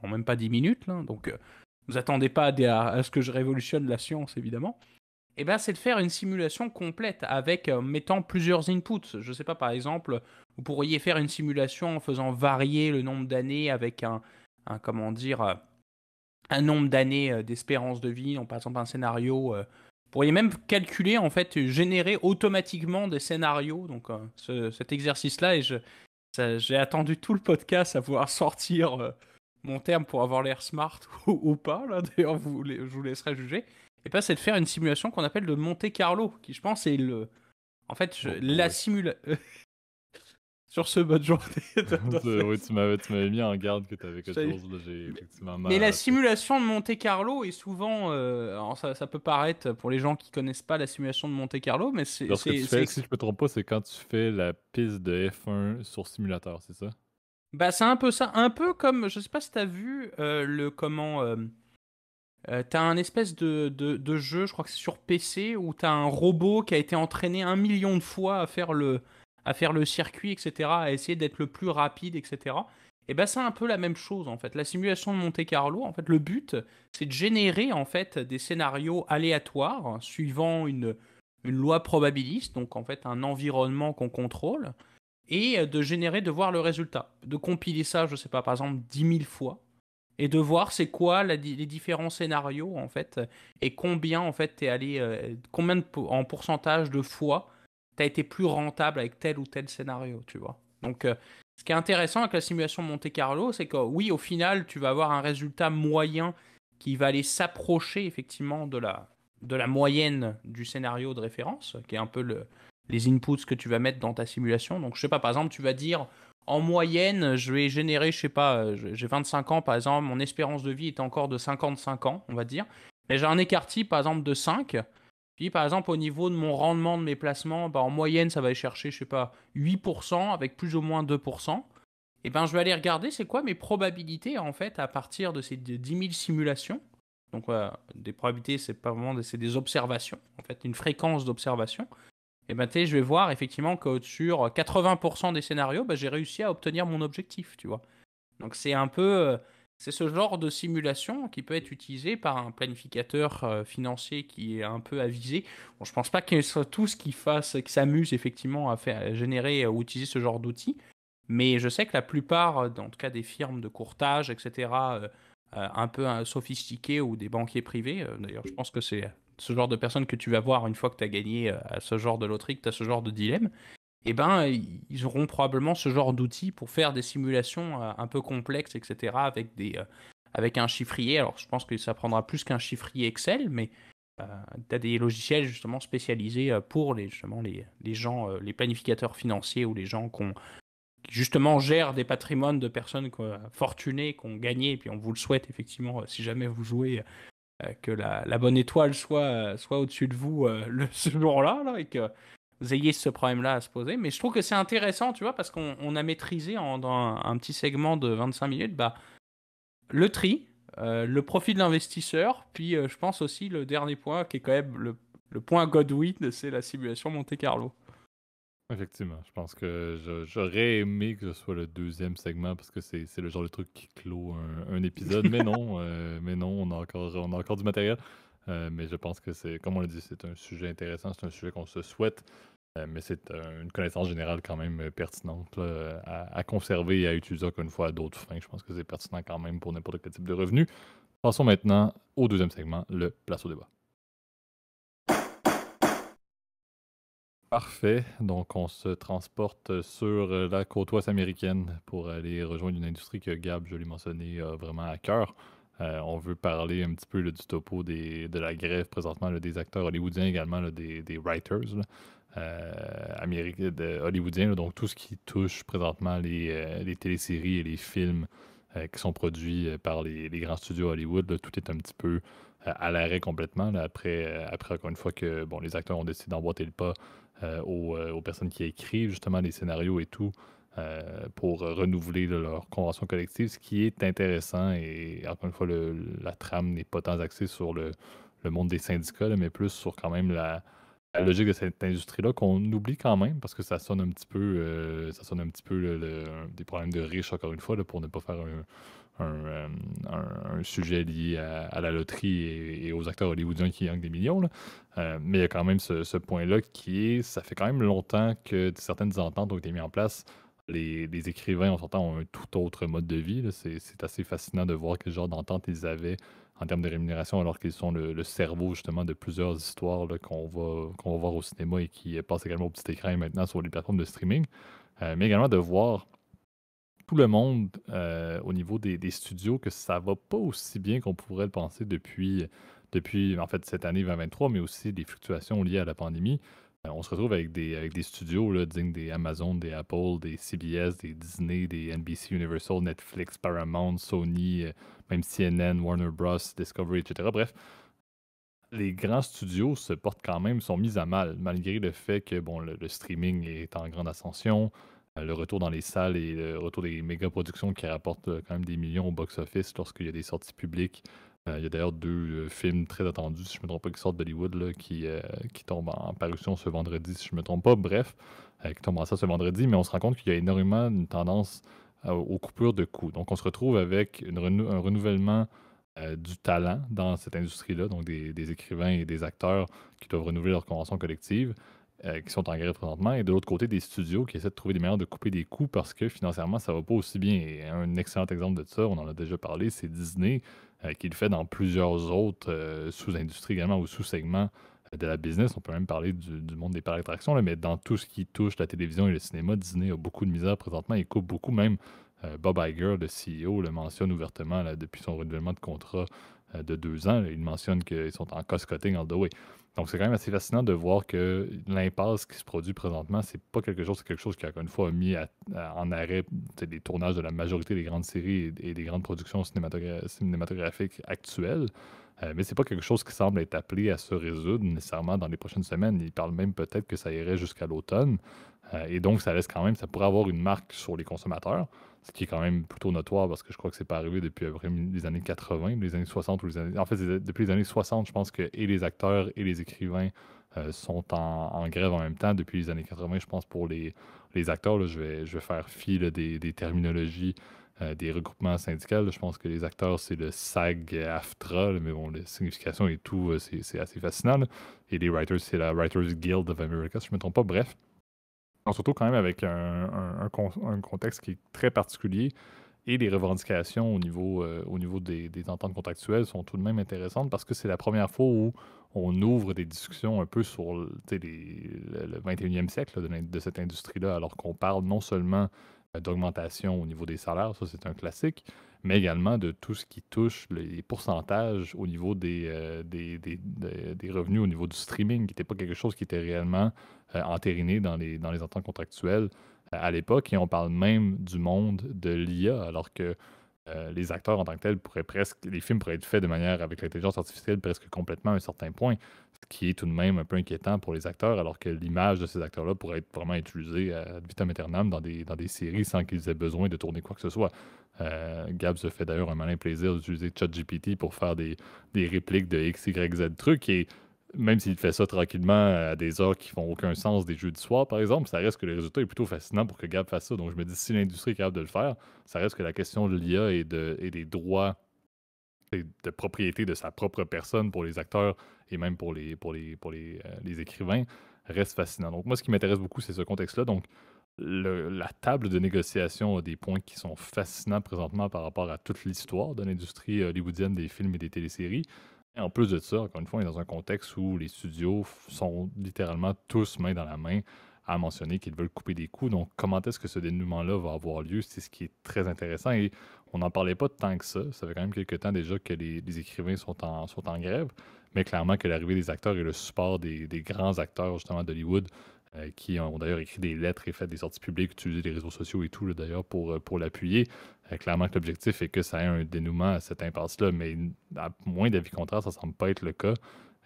Speaker 2: même pas 10 minutes, là, donc vous attendez pas à ce que je révolutionne la science, évidemment, et ben, c'est de faire une simulation complète avec mettant plusieurs inputs. Je sais pas, par exemple, vous pourriez faire une simulation en faisant varier le nombre d'années avec comment dire, un nombre d'années d'espérance de vie, donc par exemple un scénario. Vous pourriez même calculer, en fait, générer automatiquement des scénarios. Donc cet exercice-là, j'ai attendu tout le podcast à pouvoir sortir mon terme pour avoir l'air smart ou pas. Là, d'ailleurs, je vous laisserai juger. Et pas, c'est de faire une simulation qu'on appelle de Monte Carlo, qui je pense est en fait,
Speaker 1: Oh,
Speaker 2: la
Speaker 1: ouais.
Speaker 2: simulation. Sur ce, bonne journée.
Speaker 1: Oui, tu m'avais mis en garde que tu avais quelque
Speaker 2: Ça y est.
Speaker 1: chose. Là, j'ai effectivement
Speaker 2: Mais la
Speaker 1: mal.
Speaker 2: simulation de Monte Carlo est souvent, alors ça peut paraître pour les gens qui connaissent pas la simulation de Monte Carlo, mais
Speaker 1: Lorsque tu fais, si je me trompe pas, c'est quand tu fais la piste de F1 sur simulateur, c'est ça?
Speaker 2: bah c'est un peu ça, un peu comme, je sais pas si t'as vu le comment, t'as un espèce de jeu, je crois que c'est sur PC où t'as un robot qui a été entraîné 1 million de fois à faire le circuit, etc., à essayer d'être le plus rapide, etc. Et ben c'est un peu la même chose en fait. La simulation de Monte Carlo, en fait, le but c'est de générer en fait des scénarios aléatoires suivant une loi probabiliste, donc en fait un environnement qu'on contrôle, et de générer, de voir le résultat, de compiler ça, je sais pas, par exemple 10 000 fois et de voir c'est quoi les différents scénarios en fait et combien en fait t'es allé en pourcentage de fois t'as été plus rentable avec tel ou tel scénario, tu vois. Donc ce qui est intéressant avec la simulation Monte Carlo, c'est que oui, au final, tu vas avoir un résultat moyen qui va aller s'approcher effectivement de la moyenne du scénario de référence, qui est un peu les inputs que tu vas mettre dans ta simulation. Donc je sais pas, par exemple, tu vas dire en moyenne, je vais générer, je sais pas, j'ai 25 ans par exemple, mon espérance de vie est encore de 55 ans, on va dire. Mais j'ai un écart type par exemple de 5. Puis par exemple au niveau de mon rendement de mes placements, bah, en moyenne ça va aller chercher, je sais pas, 8% avec plus ou moins 2%. Et ben je vais aller regarder c'est quoi mes probabilités en fait à partir de ces 10 000 simulations. Donc des probabilités, c'est pas vraiment c'est des observations, en fait, une fréquence d'observation. Et ben, je vais voir effectivement que sur 80% des scénarios, bah, j'ai réussi à obtenir mon objectif, tu vois. Donc c'est un peu, c'est ce genre de simulation qui peut être utilisé par un planificateur financier qui est un peu avisé. Bon, je pense pas qu'ils soient tous qui s'amusent effectivement à générer ou utiliser ce genre d'outils, mais je sais que la plupart, en tout cas des firmes de courtage, etc., un peu sophistiquées ou des banquiers privés, d'ailleurs, je pense que c'est ce genre de personnes que tu vas voir une fois que tu as gagné à ce genre de loterie, que tu as ce genre de dilemme, eh ben, ils auront probablement ce genre d'outils pour faire des simulations un peu complexes, etc., avec un chiffrier. Alors, je pense que ça prendra plus qu'un chiffrier Excel, mais tu as des logiciels justement spécialisés pour justement les gens, les planificateurs financiers ou les gens justement gère des patrimoines de personnes fortunées qui ont gagné, et puis on vous le souhaite effectivement, si jamais vous jouez, que la bonne étoile soit au-dessus de vous ce jour-là, là, et que vous ayez ce problème-là à se poser. Mais je trouve que c'est intéressant, tu vois, parce qu'on a maîtrisé dans un petit segment de 25 minutes bah, le tri, le profit de l'investisseur, puis je pense aussi le dernier point qui est quand même le point Godwin, c'est la simulation Monte-Carlo.
Speaker 1: Effectivement, je pense que j'aurais aimé que ce soit le deuxième segment parce que c'est le genre de truc qui clôt un épisode, mais non, on a encore du matériel. Mais je pense que c'est, comme on l'a dit, c'est un sujet intéressant, c'est un sujet qu'on se souhaite, mais c'est une connaissance générale quand même pertinente là, à conserver et à utiliser encore une fois à d'autres fins. Je pense que c'est pertinent quand même pour n'importe quel type de revenu. Passons maintenant au deuxième segment, le place au débat. Parfait. Donc, on se transporte sur la côte ouest américaine pour aller rejoindre une industrie que Gab, je l'ai mentionné, a vraiment à cœur. On veut parler un petit peu là, du topo de la grève présentement là, des acteurs hollywoodiens, également là, des writers là, hollywoodiens. Là. Donc, tout ce qui touche présentement les téléséries et les films qui sont produits par les grands studios Hollywood, là, tout est un petit peu à l'arrêt complètement. Là, après, encore une fois que bon, les acteurs ont décidé d'emboîter le pas aux personnes qui écrivent justement les scénarios et tout pour renouveler là, leur convention collective, ce qui est intéressant. Et encore une fois, la trame n'est pas tant axée sur le monde des syndicats, là, mais plus sur quand même la logique de cette industrie-là qu'on oublie quand même parce que ça sonne un petit peu, des problèmes de riches, encore une fois, là, pour ne pas faire un sujet lié à la loterie et aux acteurs hollywoodiens qui gagnent des millions. Là. Mais il y a quand même ce point-là qui est, ça fait quand même longtemps que certaines ententes ont été mises en place. Les écrivains, on s'entend, ont un tout autre mode de vie. Là. C'est assez fascinant de voir quel genre d'entente ils avaient en termes de rémunération, alors qu'ils sont le cerveau justement de plusieurs histoires là, qu'on va voir au cinéma et qui passent également au petit écran et maintenant sur les plateformes de streaming. Mais également de voir tout le monde au niveau des studios que ça va pas aussi bien qu'on pourrait le penser depuis en fait cette année 2023, mais aussi des fluctuations liées à la pandémie. On se retrouve avec des studios là, dignes des Amazon, des Apple, des CBS, des Disney, des NBC Universal, Netflix, Paramount, Sony, même CNN, Warner Bros, Discovery, etc. Bref, les grands studios se portent quand même, sont mis à mal, malgré le fait que bon, le streaming est en grande ascension, le retour dans les salles et le retour des méga productions qui rapportent quand même des millions au box-office lorsqu'il y a des sorties publiques. Il y a d'ailleurs deux films très attendus, si je ne me trompe pas, qui sortent d'Hollywood, là, qui tombent en parution ce vendredi, si je ne me trompe pas. Bref, qui tombent en salle ce vendredi, mais on se rend compte qu'il y a énormément une tendance aux coupures de coûts. Donc, on se retrouve avec un renouvellement du talent dans cette industrie-là, donc des écrivains et des acteurs qui doivent renouveler leur convention collective, qui sont en grève présentement, et de l'autre côté, des studios qui essaient de trouver des manières de couper des coûts parce que financièrement, ça va pas aussi bien. Et un excellent exemple de ça, on en a déjà parlé, c'est Disney, qui le fait dans plusieurs autres sous-industries également ou sous-segments de la business. On peut même parler du monde des parcs d'attractions, là, mais dans tout ce qui touche la télévision et le cinéma, Disney a beaucoup de misère présentement. Il coupe beaucoup, même Bob Iger, le CEO, le mentionne ouvertement là, depuis son renouvellement de contrat de 2 ans. Là, il mentionne qu'ils sont en cost-cutting all the way. Donc, c'est quand même assez fascinant de voir que l'impasse qui se produit présentement, c'est pas quelque chose, c'est quelque chose qui, encore une fois, a mis en arrêt les tournages de la majorité des grandes séries et des grandes productions cinématographiques actuelles. Mais c'est pas quelque chose qui semble être appelé à se résoudre nécessairement dans les prochaines semaines. Il parle même peut-être que ça irait jusqu'à l'automne. Et donc, ça laisse quand même, ça pourrait avoir une marque sur les consommateurs, ce qui est quand même plutôt notoire parce que je crois que c'est pas arrivé depuis après les années 80, les années 60 ou les années. En fait, depuis les années 60, je pense que et les acteurs et les écrivains sont en grève en même temps. Depuis les années 80, je pense pour les acteurs, là, je vais faire fi là, des terminologies des regroupements syndicaux. Là. Je pense que les acteurs, c'est le SAG-AFTRA, là, mais bon, la signification et tout, c'est assez fascinant. Là. Et les writers, c'est la Writers Guild of America, si je ne me trompe pas. Bref. Surtout quand même avec un contexte qui est très particulier et les revendications au niveau des ententes contractuelles sont tout de même intéressantes parce que c'est la première fois où on ouvre des discussions un peu sur le 21e siècle là, de cette industrie-là, alors qu'on parle non seulement d'augmentation au niveau des salaires, ça c'est un classique, mais également de tout ce qui touche les pourcentages au niveau des revenus, au niveau du streaming, qui n'était pas quelque chose qui était réellement entériné dans les ententes contractuelles. à l'époque, et on parle même du monde de l'IA, alors que les acteurs en tant que tels pourraient presque, les films pourraient être faits de manière avec l'intelligence artificielle presque complètement à un certain point, ce qui est tout de même un peu inquiétant pour les acteurs, alors que l'image de ces acteurs-là pourrait être vraiment utilisée ad vitam aeternam dans des séries sans qu'ils aient besoin de tourner quoi que ce soit. Gab se fait d'ailleurs un malin plaisir d'utiliser ChatGPT pour faire des répliques de X, Y, Z trucs, et même s'il fait ça tranquillement à des heures qui font aucun sens, des jeux du soir par exemple, ça reste que le résultat est plutôt fascinant pour que Gab fasse ça. Donc je me dis, si l'industrie est capable de le faire, ça reste que la question de l'IA et des droits et de propriété de sa propre personne pour les acteurs et même les écrivains reste fascinant. Donc moi, ce qui m'intéresse beaucoup, c'est ce contexte-là. Donc la table de négociation a des points qui sont fascinants présentement par rapport à toute l'histoire de l'industrie hollywoodienne des films et des téléséries. Et en plus de ça, encore une fois, on est dans un contexte où les studios sont littéralement tous main dans la main à mentionner qu'ils veulent couper des coûts. Donc, comment est-ce que ce dénouement-là va avoir lieu? C'est ce qui est très intéressant. Et on n'en parlait pas tant que ça. Ça fait quand même quelques temps déjà que les écrivains sont en grève. Mais clairement que l'arrivée des acteurs et le support des grands acteurs, justement, d'Hollywood, qui ont d'ailleurs écrit des lettres et fait des sorties publiques, utilisé les réseaux sociaux et tout, là, d'ailleurs, pour l'appuyer. Clairement que l'objectif est que ça ait un dénouement à cette impasse-là, mais à moins d'avis contraire, ça semble pas être le cas.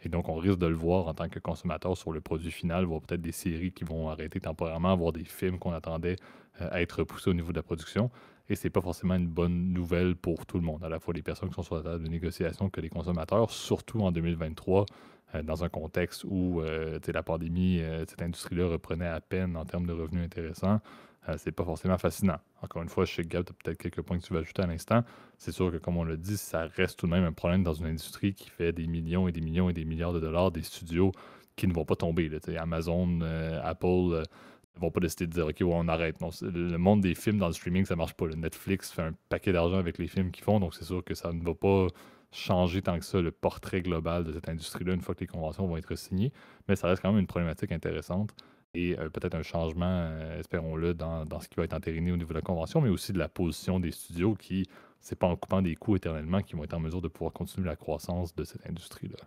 Speaker 1: Et donc, on risque de le voir en tant que consommateur sur le produit final, voir peut-être des séries qui vont arrêter temporairement, voir des films qu'on attendait à être repoussés au niveau de la production. Et c'est pas forcément une bonne nouvelle pour tout le monde, à la fois les personnes qui sont sur la table de négociation que les consommateurs, surtout en 2023, dans un contexte où la pandémie, cette industrie-là reprenait à peine en termes de revenus intéressants. C'est pas forcément fascinant. Encore une fois, chez Gab, tu as peut-être quelques points que tu veux ajouter à l'instant. C'est sûr que, comme on l'a dit, ça reste tout de même un problème dans une industrie qui fait des millions et des millions et des milliards de dollars, des studios qui ne vont pas tomber. Là. Amazon, Apple ne vont pas décider de dire OK, ouais, on arrête. Non, le monde des films dans le streaming, ça marche pas. Le Netflix fait un paquet d'argent avec les films qu'ils font, donc c'est sûr que ça ne va pas changer tant que ça le portrait global de cette industrie-là une fois que les conventions vont être signées. Mais ça reste quand même une problématique intéressante et peut-être un changement, espérons-le, dans ce qui va être entériné au niveau de la convention, mais aussi de la position des studios qui, c'est pas en coupant des coûts éternellement qu'ils vont être en mesure de pouvoir continuer la croissance de cette industrie-là.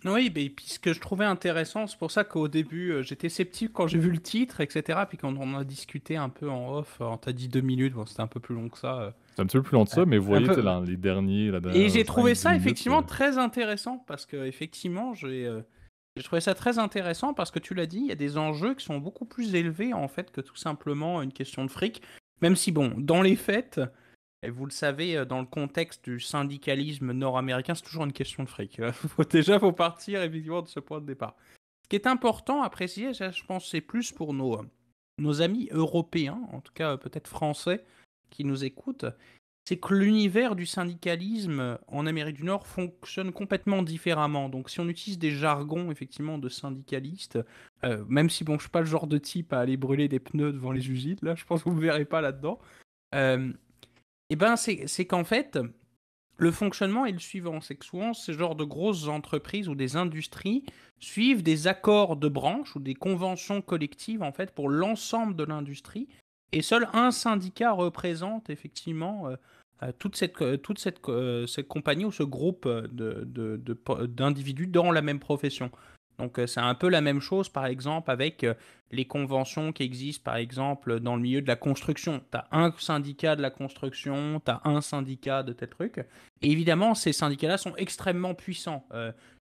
Speaker 2: Oui, mais puis ce que je trouvais intéressant, c'est pour ça qu'au début, j'étais sceptique quand j'ai vu le titre, etc. Puis quand on a discuté un peu en off, on t'a dit 2 minutes, bon, c'était un peu plus long que ça.
Speaker 1: C'est un petit peu plus long que ça, mais vous
Speaker 2: Un
Speaker 1: voyez,
Speaker 2: peu...
Speaker 1: dans les derniers, la
Speaker 2: Et
Speaker 1: dernière
Speaker 2: j'ai trouvé
Speaker 1: 5-10
Speaker 2: ça
Speaker 1: minutes.
Speaker 2: effectivement très intéressant, parce que effectivement, j'ai trouvé ça très intéressant, parce que tu l'as dit, il y a des enjeux qui sont beaucoup plus élevés, en fait, que tout simplement une question de fric. Même si, bon, dans les faits... Et vous le savez, dans le contexte du syndicalisme nord-américain, c'est toujours une question de fric. Faut partir évidemment de ce point de départ. Ce qui est important à préciser, ça, je pense, c'est plus pour nos amis européens, en tout cas peut-être français, qui nous écoutent, c'est que l'univers du syndicalisme en Amérique du Nord fonctionne complètement différemment. Donc si on utilise des jargons effectivement de syndicalistes, même si bon, je suis pas le genre de type à aller brûler des pneus devant les usines, là, je pense que vous ne me verrez pas là-dedans. Eh ben, c'est qu'en fait, le fonctionnement est le suivant. C'est que souvent, ces genres de grosses entreprises ou des industries suivent des accords de branche ou des conventions collectives, en fait, pour l'ensemble de l'industrie. Et seul un syndicat représente, effectivement, cette compagnie ou ce groupe d'individus dans la même profession. Donc c'est un peu la même chose, par exemple, avec les conventions qui existent, par exemple, dans le milieu de la construction. Tu as un syndicat de la construction, tu as un syndicat de tel truc. Et évidemment, ces syndicats-là sont extrêmement puissants.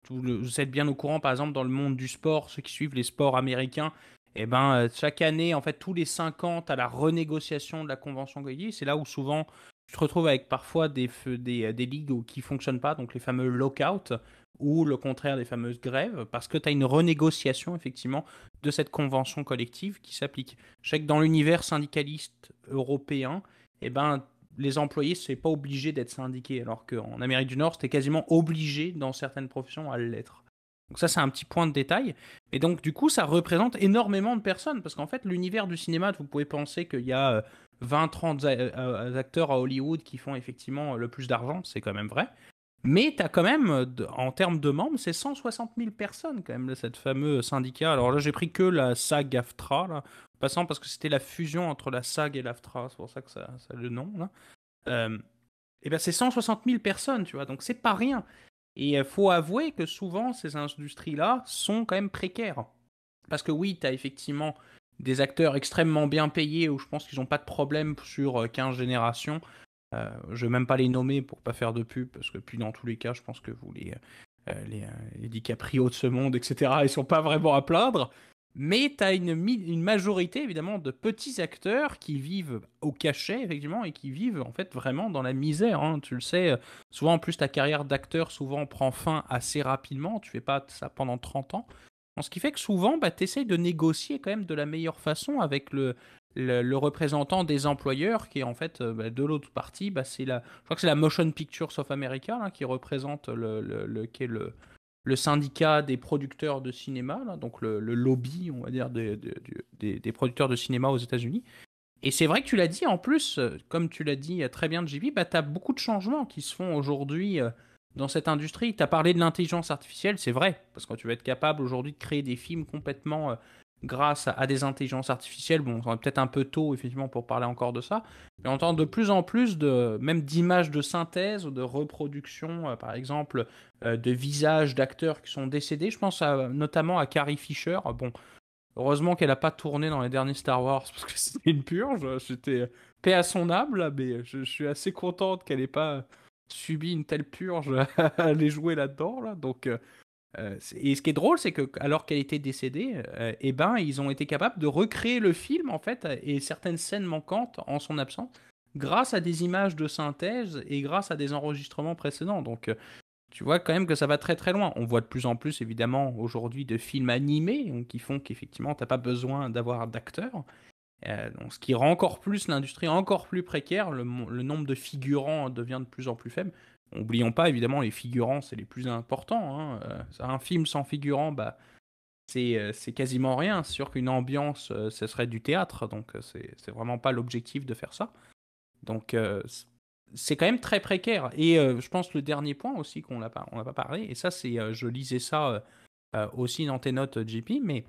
Speaker 2: Vous êtes bien au courant, par exemple, dans le monde du sport, ceux qui suivent les sports américains, eh ben, chaque année, en fait, tous les 5 ans, tu as la renégociation de la convention collective. C'est là où souvent, tu te retrouves avec parfois des ligues qui ne fonctionnent pas, donc les fameux lockouts, ou le contraire des fameuses grèves, parce que tu as une renégociation, effectivement, de cette convention collective qui s'applique. Je sais que dans l'univers syndicaliste européen, eh ben, les employés, c'est pas obligé d'être syndiqués, alors qu'en Amérique du Nord, c'était quasiment obligé dans certaines professions à l'être. Donc ça, c'est un petit point de détail. Et donc, du coup, ça représente énormément de personnes, parce qu'en fait, l'univers du cinéma, vous pouvez penser qu'il y a 20-30 acteurs à Hollywood qui font effectivement le plus d'argent, c'est quand même vrai. Mais tu as quand même, en termes de membres, c'est 160 000 personnes quand même, cette fameux syndicat. Alors là, j'ai pris que la SAG AFTRA, là, en passant parce que c'était la fusion entre la SAG et l'AFTRA, c'est pour ça que ça a le nom. Là. Et ben c'est 160 000 personnes, tu vois, donc c'est pas rien. Et il faut avouer que souvent, ces industries-là sont quand même précaires. Parce que oui, tu as effectivement des acteurs extrêmement bien payés où je pense qu'ils n'ont pas de problème sur 15 générations. Je vais même pas les nommer pour pas faire de pub, parce que puis dans tous les cas, je pense que vous les DiCaprio de ce monde, etc., ils sont pas vraiment à plaindre. Mais tu as une majorité, évidemment, de petits acteurs qui vivent au cachet, effectivement, et qui vivent, en fait, vraiment dans la misère, hein. Tu le sais, souvent, en plus, ta carrière d'acteur, souvent, prend fin assez rapidement. Tu fais pas ça pendant 30 ans. Ce qui fait que souvent, bah, tu essayes de négocier quand même de la meilleure façon avec le représentant des employeurs, qui est en fait bah, de l'autre partie, bah, je crois que c'est la Motion Pictures of America là, qui représente qui est le syndicat des producteurs de cinéma, là, donc le lobby, on va dire, des producteurs de cinéma aux États-Unis. Et c'est vrai que tu l'as dit, en plus, comme tu l'as dit très bien, JP, bah, tu as beaucoup de changements qui se font aujourd'hui dans cette industrie. Tu as parlé de l'intelligence artificielle, c'est vrai, parce que tu vas être capable aujourd'hui de créer des films complètement grâce à des intelligences artificielles. Bon, c'est peut-être un peu tôt, effectivement, pour parler encore de ça, mais on entend de plus en plus même d'images de synthèse ou de reproduction, par exemple, de visages d'acteurs qui sont décédés. Je pense notamment à Carrie Fisher. Bon, heureusement qu'elle n'a pas tourné dans les derniers Star Wars, parce que c'était une purge. J'étais paix à son âme, là, mais je suis assez contente qu'elle n'ait pas subi une telle purge à aller jouer là-dedans. Là. Donc, et ce qui est drôle, c'est que alors qu'elle était décédée, eh ben, ils ont été capables de recréer le film, en fait, et certaines scènes manquantes en son absence, grâce à des images de synthèse et grâce à des enregistrements précédents. Donc, tu vois quand même que ça va très très loin. On voit de plus en plus, évidemment, aujourd'hui, de films animés qui font qu'effectivement, t'as pas besoin d'avoir d'acteurs. Donc, ce qui rend encore plus l'industrie encore plus précaire. Le nombre de figurants devient de plus en plus faible. N'oublions pas, évidemment, les figurants, c'est les plus importants, hein. Un film sans figurants, bah, c'est quasiment rien. C'est sûr qu'une ambiance, ce serait du théâtre. Donc, c'est vraiment pas l'objectif de faire ça. Donc, c'est quand même très précaire. Et je pense que le dernier point aussi on n'a pas parlé, et ça, je lisais ça aussi dans tes notes, JP, mais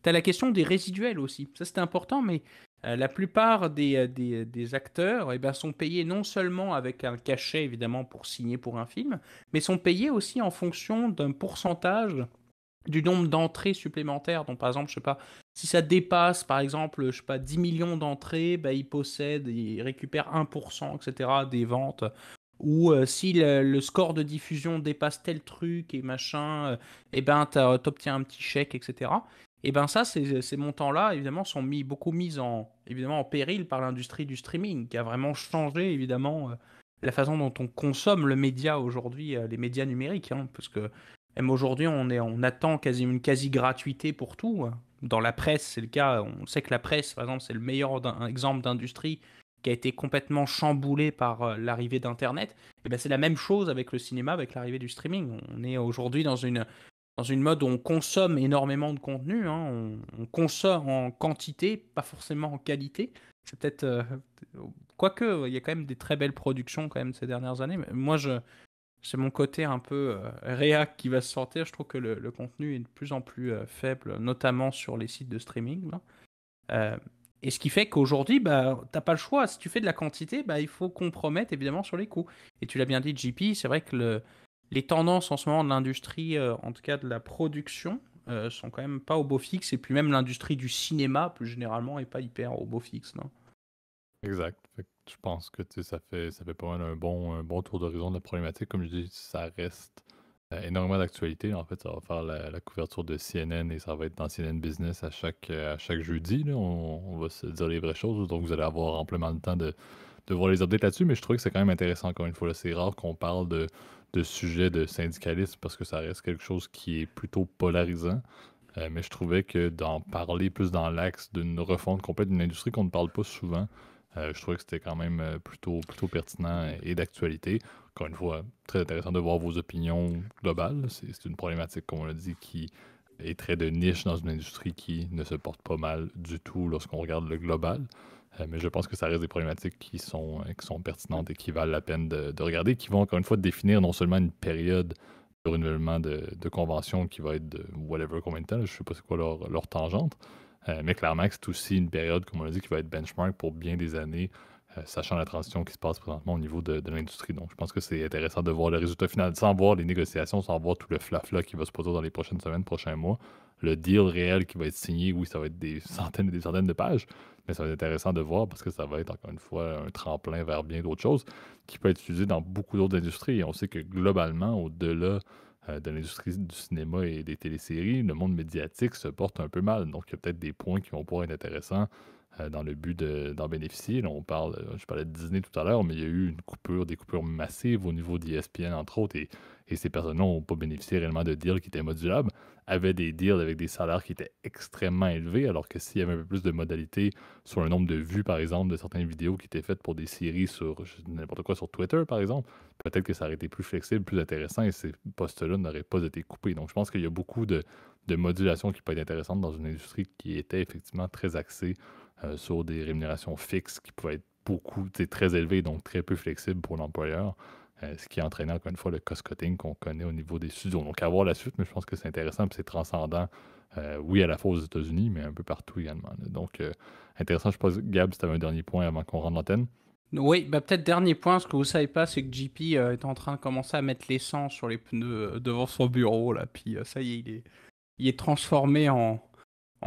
Speaker 2: tu as la question des résiduels aussi. Ça, c'est important, mais la plupart des acteurs eh ben, sont payés non seulement avec un cachet, évidemment, pour signer pour un film, mais sont payés aussi en fonction d'un pourcentage du nombre d'entrées supplémentaires. Donc, par exemple, je sais pas, si ça dépasse, par exemple, je sais pas, 10 millions d'entrées, bah, il récupère 1%, etc., des ventes. Ou si le score de diffusion dépasse tel truc et machin, et ben, t'obtiens un petit chèque, etc. Et ben ça, ces montants-là, évidemment, sont beaucoup mis évidemment, en péril par l'industrie du streaming, qui a vraiment changé, évidemment, la façon dont on consomme le média aujourd'hui, les médias numériques, hein, parce que même aujourd'hui, on attend une quasi-gratuité pour tout. Dans la presse, c'est le cas. On sait que la presse, par exemple, c'est le meilleur exemple d'industrie qui a été complètement chamboulée par l'arrivée d'Internet. Et ben, c'est la même chose avec le cinéma, avec l'arrivée du streaming. On est aujourd'hui dans une mode où on consomme énormément de contenu, hein. On consomme en quantité, pas forcément en qualité. C'est peut-être... quoique, il y a quand même des très belles productions quand même ces dernières années. Mais moi, c'est mon côté un peu réac qui va se sortir. Je trouve que le contenu est de plus en plus faible, notamment sur les sites de streaming, là. Euh, et ce qui fait qu'aujourd'hui, bah, t'as pas le choix. Si tu fais de la quantité, bah, il faut compromettre évidemment sur les coûts. Et tu l'as bien dit, JP, c'est vrai que les tendances en ce moment de l'industrie, en tout cas de la production, sont quand même pas au beau fixe. Et puis même l'industrie du cinéma, plus généralement, est pas hyper au beau fixe, non?
Speaker 1: Exact. Fait que je pense que tu sais, ça fait pas mal un bon tour d'horizon de la problématique. Comme je dis, ça reste énormément d'actualité. En fait, ça va faire la couverture de CNN et ça va être dans CNN Business à chaque jeudi, là. On va se dire les vraies choses. Donc, vous allez avoir amplement le temps de voir les updates là-dessus. Mais je trouve que c'est quand même intéressant, encore une fois, là. C'est rare qu'on parle de sujets de syndicalisme parce que ça reste quelque chose qui est plutôt polarisant. Mais je trouvais que d'en parler plus dans l'axe d'une refonte complète d'une industrie qu'on ne parle pas souvent, je trouvais que c'était quand même plutôt pertinent et d'actualité. Encore une fois, très intéressant de voir vos opinions globales. C'est une problématique, comme on l'a dit, qui est très de niche dans une industrie qui ne se porte pas mal du tout lorsqu'on regarde le global. Mais je pense que ça reste des problématiques qui sont pertinentes et qui valent la peine de regarder, qui vont encore une fois définir non seulement une période de renouvellement de convention qui va être de whatever combien de temps, je ne sais pas c'est quoi leur tangente, mais clairement que c'est aussi une période, comme on l'a dit, qui va être benchmark pour bien des années, sachant la transition qui se passe présentement au niveau de l'industrie. Donc je pense que c'est intéressant de voir le résultat final, sans voir les négociations, sans voir tout le flafla qui va se produire dans les prochaines semaines, prochains mois. le deal réel qui va être signé, oui, ça va être des centaines et des centaines de pages, mais ça va être intéressant de voir parce que ça va être encore une fois un tremplin vers bien d'autres choses qui peut être utilisé dans beaucoup d'autres industries. Et on sait que globalement, au-delà de l'industrie du cinéma et des téléséries, le monde médiatique se porte un peu mal. Donc, il y a peut-être des points qui vont pouvoir être intéressants dans le but d'en bénéficier. Là, je parlais de Disney tout à l'heure, mais il y a eu des coupures massives au niveau d'ESPN, entre autres, et ces personnes-là n'ont pas bénéficié réellement de deals qui étaient modulables, avaient des deals avec des salaires qui étaient extrêmement élevés, alors que s'il y avait un peu plus de modalités sur le nombre de vues, par exemple, de certaines vidéos qui étaient faites pour des séries sur n'importe quoi sur Twitter, par exemple, peut-être que ça aurait été plus flexible, plus intéressant, et ces postes-là n'auraient pas été coupés. Donc, je pense qu'il y a beaucoup de modulation qui peut être intéressante dans une industrie qui était effectivement très axée sur des rémunérations fixes qui pouvaient être très élevées, donc très peu flexibles pour l'employeur, ce qui a entraîné encore une fois le cost-cutting qu'on connaît au niveau des studios. Donc, à voir la suite, mais je pense que c'est intéressant et c'est transcendant, oui, à la fois aux États-Unis, mais un peu partout également. Là. Donc, intéressant, je pense, Gab, si tu avais un dernier point avant qu'on rentre l'antenne.
Speaker 2: Oui, bah peut-être dernier point, ce que vous savez pas, c'est que JP est en train de commencer à mettre l'essence sur les pneus devant son bureau, là, puis ça y est, il est transformé en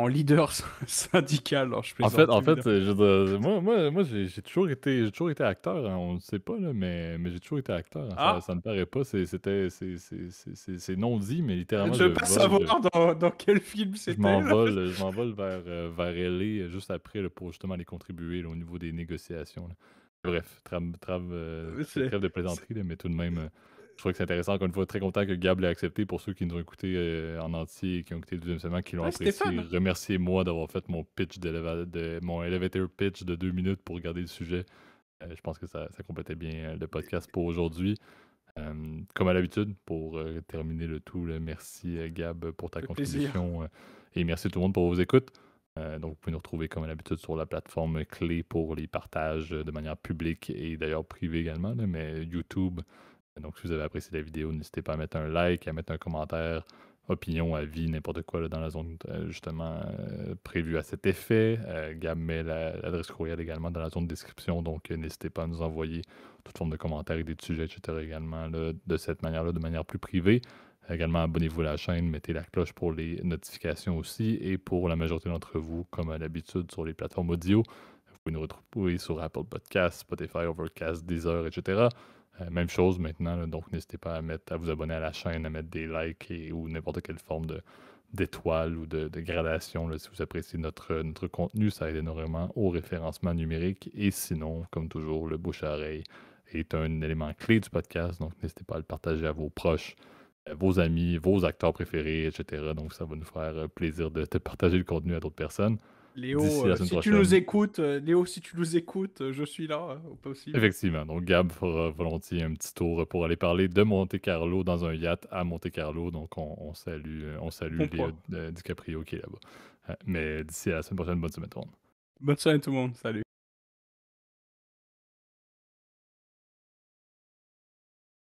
Speaker 2: leader syndical. Alors, je plaisante, évidemment.
Speaker 1: Je veux dire, moi j'ai toujours été acteur, hein, on ne sait pas, là, mais j'ai toujours été acteur. Hein,
Speaker 2: Ah,
Speaker 1: ça ne paraît pas, c'est non dit, mais littéralement,
Speaker 2: je veux pas savoir dans quel film c'était, là.
Speaker 1: je m'envole vers LA juste après là, pour justement aller contribuer là, au niveau des négociations. Là. Bref,
Speaker 2: C'est-
Speaker 1: trêve de
Speaker 2: c'est-
Speaker 1: plaisanterie, là, mais tout de même, je trouve que c'est intéressant. Encore une fois, très content que Gab l'ait accepté pour ceux qui nous ont écoutés en entier et qui ont écouté le deuxième segment, qui l'ont
Speaker 2: Ouais, c'était
Speaker 1: apprécié.
Speaker 2: fun.
Speaker 1: Remerciez-moi d'avoir fait mon elevator pitch de 2 minutes pour garder le sujet. Je pense que ça complétait bien le podcast pour aujourd'hui. Comme à l'habitude, pour terminer le tout, là, merci Gab pour ta
Speaker 2: Ça fait plaisir.
Speaker 1: contribution et merci tout le monde pour vos écoutes. Donc, vous pouvez nous retrouver comme à l'habitude sur la plateforme clé pour les partages de manière publique et d'ailleurs privée également, là, mais YouTube. Donc, si vous avez apprécié la vidéo, n'hésitez pas à mettre un like, à mettre un commentaire, opinion, avis, n'importe quoi là, dans la zone justement prévue à cet effet. Gab met l'adresse courriel également dans la zone de description, donc n'hésitez pas à nous envoyer toute forme de commentaires et des sujets, etc. également là, de cette manière-là, de manière plus privée. Également, abonnez-vous à la chaîne, mettez la cloche pour les notifications aussi. Et pour la majorité d'entre vous, comme à l'habitude sur les plateformes audio, vous pouvez nous retrouver sur Apple Podcasts, Spotify, Overcast, Deezer, etc. Même chose maintenant, là, donc n'hésitez pas à vous abonner à la chaîne, à mettre des likes ou n'importe quelle forme d'étoiles ou de gradation là, si vous appréciez notre contenu. Ça aide énormément au référencement numérique. Et sinon, comme toujours, le bouche à oreille est un élément clé du podcast, donc n'hésitez pas à le partager à vos proches, vos amis, vos acteurs préférés, etc. Donc ça va nous faire plaisir de partager le contenu à d'autres personnes.
Speaker 2: Léo,
Speaker 1: D'ici la semaine
Speaker 2: si tu nous
Speaker 1: prochaine,
Speaker 2: écoutes, Léo, si tu nous écoutes, je suis là, au possible.
Speaker 1: effectivement. Donc, Gab fera volontiers un petit tour pour aller parler de Monte-Carlo dans un yacht à Monte-Carlo. Donc, on salue
Speaker 2: Bon
Speaker 1: Léo
Speaker 2: point.
Speaker 1: DiCaprio qui est là-bas. Mais d'ici à la semaine prochaine, bonne semaine, tout le monde.
Speaker 2: Bonne soirée tout le monde, salut.